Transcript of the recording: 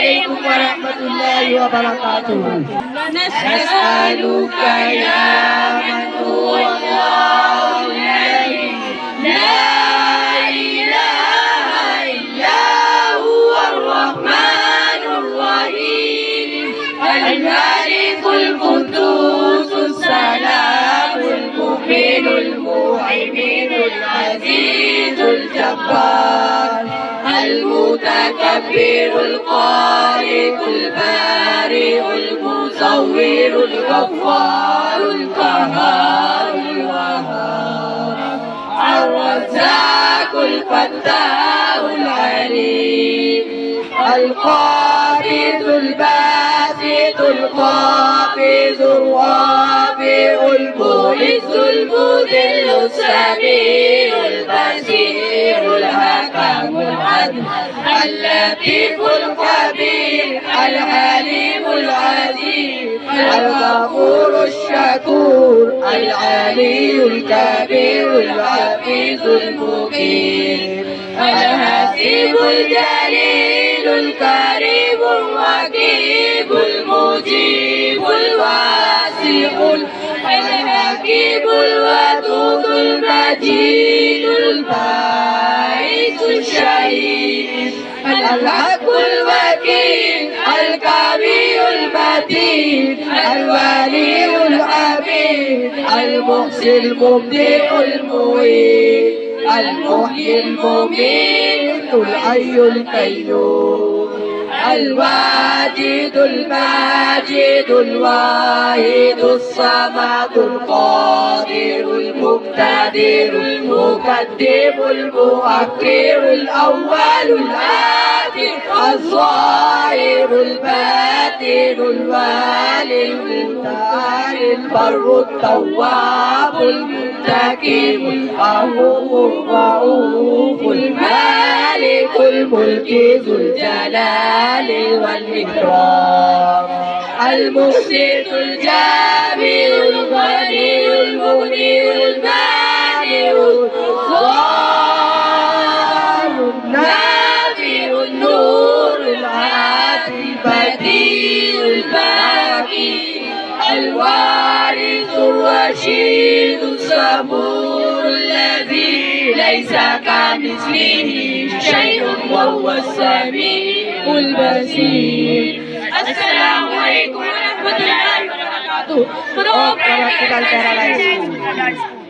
عليكم ورحمة الله وبركاته. نسألك يا من هو الله الذي لا إله إلا هو الرحمن الرحيم الملك القدوس السلام المؤمن المهيمن العزيز الجبار المتكبر الخالق البارئ المصور الغفار القهار الوهاب الرزاق الفتاح العليم القابض الباسط الخافض الرافع المعز المذل السميع البصير الحكم العدل اللطيف الخبير الحليم العزيز الغفور الشكور العلي الكبير الحفيظ المقيم الحسيب الجليل الكريم الرقيب المجيب الواسع الحكيم الودود المجيد الباعث الشهيد الحق الوكيل القوي المتين الولي الحميد المحسن المبدع المعيد المحيي المميت الحي القيوم الواجد الماجد الواحد الصمد القادر المقتدر المقدم المؤخر الأول الآخر الظاهر الباطن الوالي المتعالي البر التواب المنتقم الرؤوف المالك الملك ذو الجلال والإكرام المقسط الجامع الغني المغني المانع الظاهر النافع النور العاطي البديع الباقي الوارث الرشيد الصبور الذي ليس كمثله شيء وهو السميع البصير. السلام عليكم ورحمة الله وبركاته.